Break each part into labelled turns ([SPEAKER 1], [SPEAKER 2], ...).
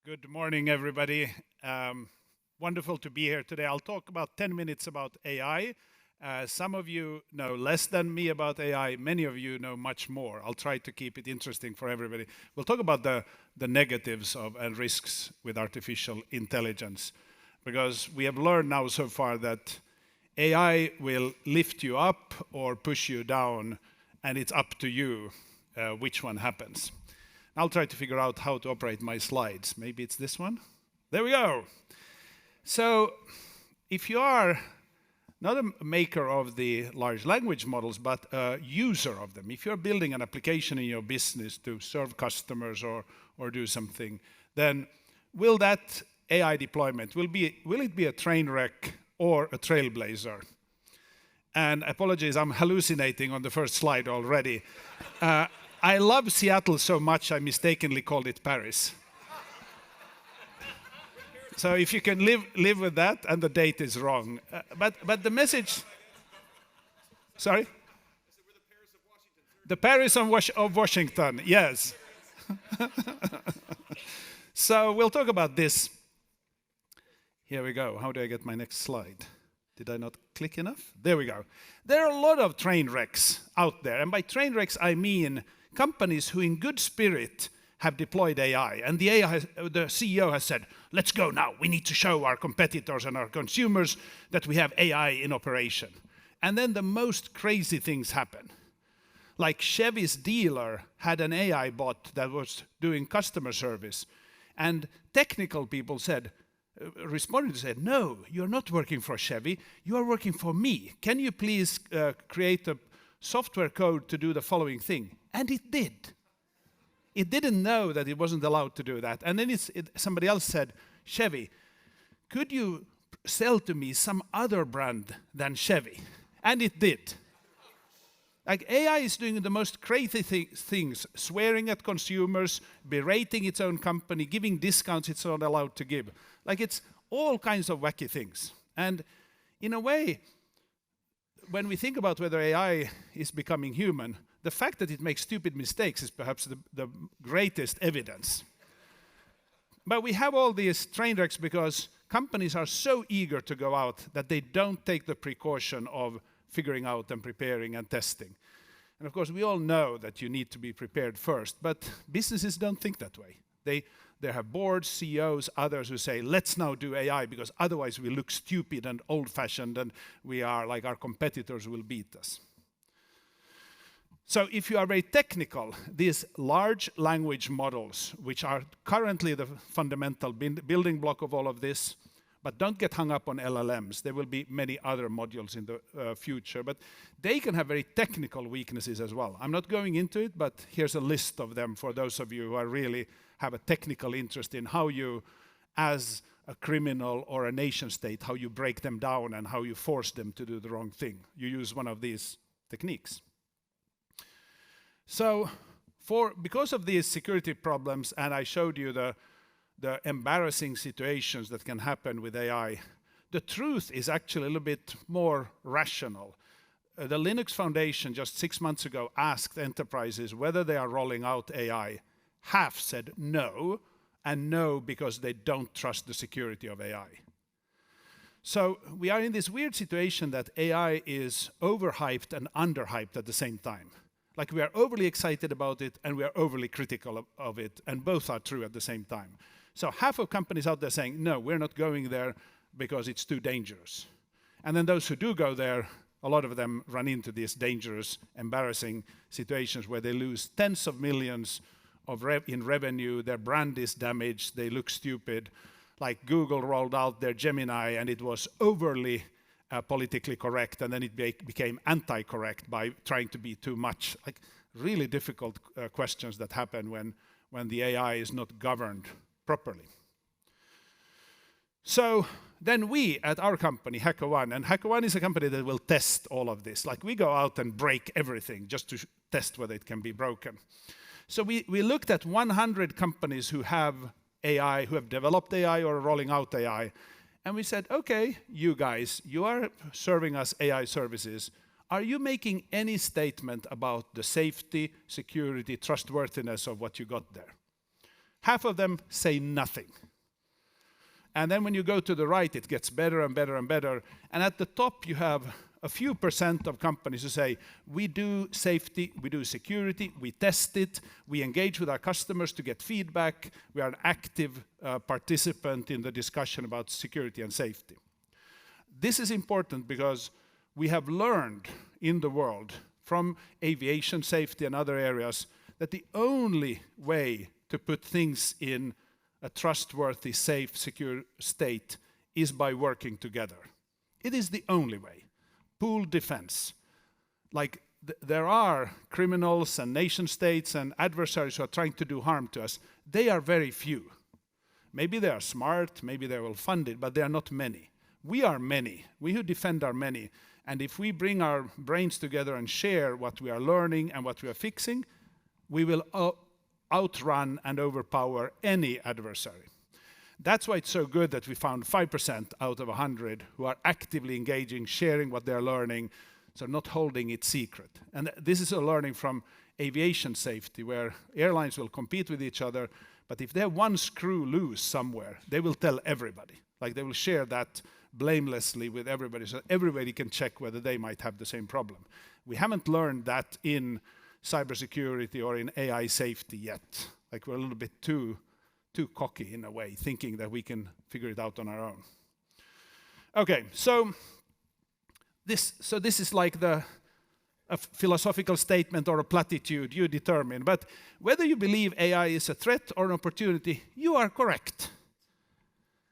[SPEAKER 1] Good morning, everybody. Wonderful to be here today. I'll talk about 10 minutes about AI. Some of you know less than me about AI. Many of you know much more. I'll try to keep it interesting for everybody. We'll talk about the negatives of and risks with artificial intelligence, because we have learned now so far that AI will lift you up or push you down, and it's up to you which one happens. I'll try to figure out how to operate my slides. Maybe it's this one. There we go. So if you are not a maker of the large language models, but a user of them, if you're building an application in your business to serve customers or do something, then will that AI deployment, will it be a Trainwreck or a Trailblazer? And apologies, I'm hallucinating on the first slide already. I love Seattle so much, I mistakenly called it Paris. So if you can live with that, and the date is wrong. But the message... Sorry? The Paris of Washington, yes. So we'll talk about this. Here we go. How do I get my next slide? Did I not click enough? There we go. There are a lot of train wrecks out there. And by train wrecks, I mean companies who in good spirit have deployed AI. And the CEO has said, let's go now. We need to show our competitors and our consumers that we have AI in operation. And then the most crazy things happen. Like Chevy's dealer had an AI bot that was doing customer service. And technical people responded and said, no, you're not working for Chevy, you are working for me. Can you please create a software code to do the following thing? And it did. It didn't know that it wasn't allowed to do that. And then somebody else said, Chevy, could you sell to me some other brand than Chevy? And it did. Like AI is doing the most crazy things, swearing at consumers, berating its own company, giving discounts it's not allowed to give. Like it's all kinds of wacky things. And in a way, when we think about whether AI is becoming human, the fact that it makes stupid mistakes is perhaps the greatest evidence. But we have all these train wrecks because companies are so eager to go out that they don't take the precaution of figuring out and preparing and testing. And of course, we all know that you need to be prepared first, but businesses don't think that way. They have boards, CEOs, others who say, let's now do AI because otherwise we look stupid and old-fashioned and we are like our competitors will beat us. So if you are very technical, these large language models, which are currently the fundamental building block of all of this, but don't get hung up on LLMs. There will be many other modules in the future, but they can have very technical weaknesses as well. I'm not going into it, but here's a list of them for those of you who are really have a technical interest in how you, as a criminal or a nation state, how you break them down and how you force them to do the wrong thing. You use one of these techniques. So because of these security problems, and I showed you the embarrassing situations that can happen with AI, the truth is actually a little bit more rational. The Linux Foundation just 6 months ago asked enterprises whether they are rolling out AI. Half said no, and no because they don't trust the security of AI. So we are in this weird situation that AI is overhyped and underhyped at the same time. Like we are overly excited about it and we are overly critical of it, and both are true at the same time. So half of companies out there saying, no, we're not going there because it's too dangerous. And then those who do go there, a lot of them run into these dangerous, embarrassing situations where they lose tens of millions in revenue, their brand is damaged, they look stupid. Like Google rolled out their Gemini and it was overly politically correct, and then it became anti-correct by trying to be too much. Like really difficult questions that happen when the AI is not governed properly. So then we at our company, HackerOne, and HackerOne is a company that will test all of this. Like we go out and break everything just to test whether it can be broken. So we looked at 100 companies who have AI, who have developed AI or are rolling out AI. And we said, okay, you guys, you are serving us AI services. Are you making any statement about the safety, security, trustworthiness of what you got there? Half of them say nothing. And then when you go to the right, it gets better and better and better. And at the top, you have a few percent of companies who say, we do safety, we do security, we test it, we engage with our customers to get feedback, we are an active participant in the discussion about security and safety. This is important because we have learned in the world from aviation safety and other areas that the only way to put things in a trustworthy, safe, secure state is by working together. It is the only way. Pooled defense. Like there are criminals and nation states and adversaries who are trying to do harm to us. They are very few. Maybe they are smart, maybe they will fund it, but they are not many. We are many. We who defend are many. And if we bring our brains together and share what we are learning and what we are fixing, we will outrun and overpower any adversary. That's why it's so good that we found 5% out of 100 who are actively engaging, sharing what they're learning, so not holding it secret. And this is a learning from aviation safety, where airlines will compete with each other, but if they have one screw loose somewhere, they will tell everybody. Like they will share that blamelessly with everybody, so everybody can check whether they might have the same problem. We haven't learned that in cybersecurity or in AI safety yet. Like we're a little bit too cocky in a way, thinking that we can figure it out on our own. Okay, so this is like a philosophical statement or a platitude, you determine. But whether you believe AI is a threat or an opportunity, you are correct.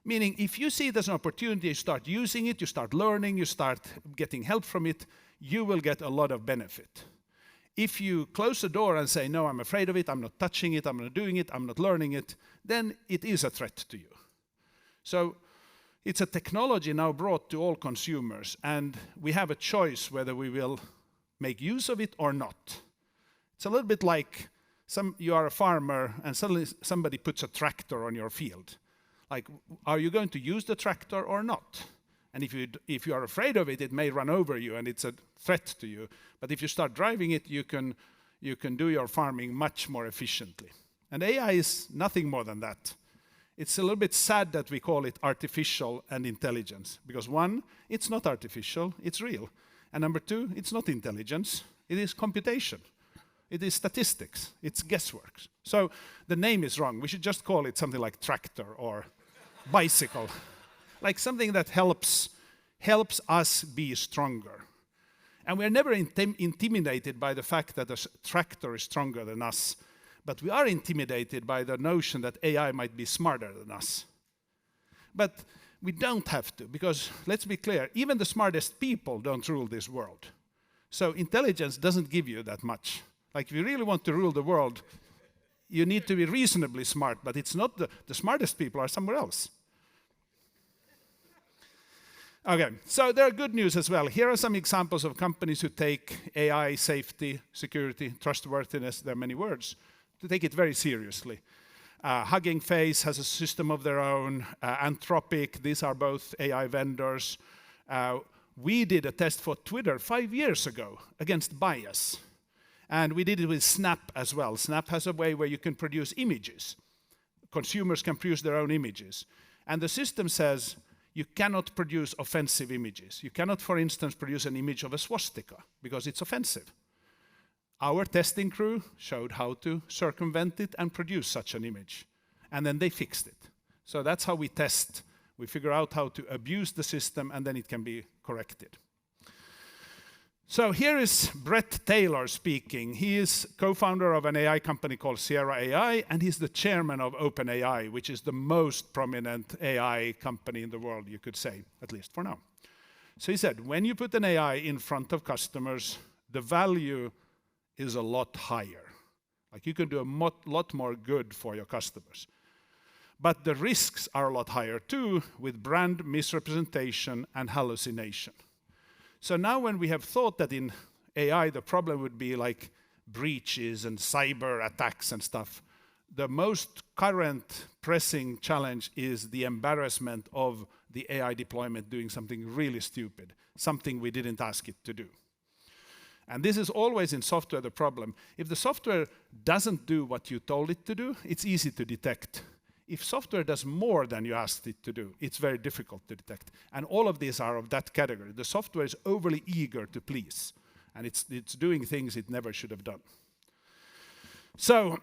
[SPEAKER 1] Meaning, if you see it as an opportunity, you start using it, you start learning, you start getting help from it, you will get a lot of benefit. If you close the door and say, no, I'm afraid of it, I'm not touching it, I'm not doing it, I'm not learning it, then it is a threat to you. So it's a technology now brought to all consumers, and we have a choice whether we will make use of it or not. It's a little bit like you are a farmer and suddenly somebody puts a tractor on your field. Like, are you going to use the tractor or not? And if you are afraid of it, it may run over you and it's a threat to you. But if you start driving it, you can do your farming much more efficiently. And AI is nothing more than that. It's a little bit sad that we call it artificial and intelligence. Because one, it's not artificial, it's real. And number two, it's not intelligence, it is computation. It is statistics, it's guesswork. So the name is wrong. We should just call it something like tractor or bicycle. Like something that helps us be stronger. And we're never intimidated by the fact that a tractor is stronger than us, but we are intimidated by the notion that AI might be smarter than us. But we don't have to, because let's be clear, even the smartest people don't rule this world. So intelligence doesn't give you that much. Like if you really want to rule the world, you need to be reasonably smart, but it's not the smartest people are somewhere else. Okay, so there are good news as well. Here are some examples of companies who take AI, safety, security, trustworthiness, there are many words, to take it very seriously. Hugging Face has a system of their own. Anthropic, these are both AI vendors. We did a test for Twitter 5 years ago against bias. And we did it with Snap as well. Snap has a way where you can produce images. Consumers can produce their own images. And the system says, you cannot produce offensive images. You cannot, for instance, produce an image of a swastika because it's offensive. Our testing crew showed how to circumvent it and produce such an image. And then they fixed it. So that's how we test. We figure out how to abuse the system and then it can be corrected. So here is Brett Taylor speaking. He is co-founder of an AI company called Sierra AI, and he's the chairman of OpenAI, which is the most prominent AI company in the world, you could say, at least for now. So he said, when you put an AI in front of customers, the value is a lot higher. Like you can do a lot more good for your customers. But the risks are a lot higher too, with brand misrepresentation and hallucination. So now when we have thought that in AI the problem would be like breaches and cyber attacks and stuff, the most current pressing challenge is the embarrassment of the AI deployment doing something really stupid, something we didn't ask it to do. And this is always in software the problem. If the software doesn't do what you told it to do, it's easy to detect. If software does more than you asked it to do, it's very difficult to detect. And all of these are of that category. The software is overly eager to please, and it's doing things it never should have done. So,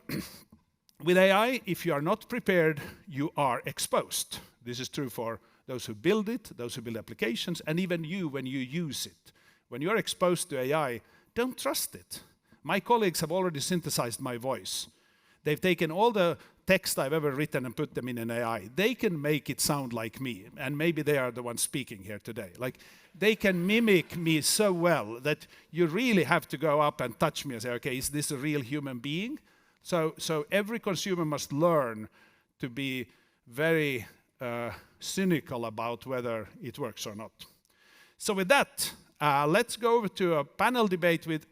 [SPEAKER 1] with AI, if you are not prepared, you are exposed. This is true for those who build it, those who build applications, and even you when you use it. When you're exposed to AI, don't trust it. My colleagues have already synthesized my voice. They've taken all the text I've ever written and put them in an AI. They can make it sound like me, and maybe they are the ones speaking here today. Like, they can mimic me so well that you really have to go up and touch me and say, okay, is this a real human being? So every consumer must learn to be very cynical about whether it works or not. So with that, let's go over to a panel debate with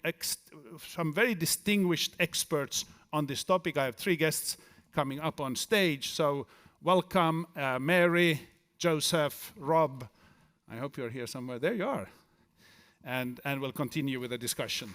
[SPEAKER 1] some very distinguished experts on this topic. I have 3 guests coming up on stage. So welcome, Mary, Joseph, Rob. I hope you're here somewhere. There you are. And we'll continue with the discussion.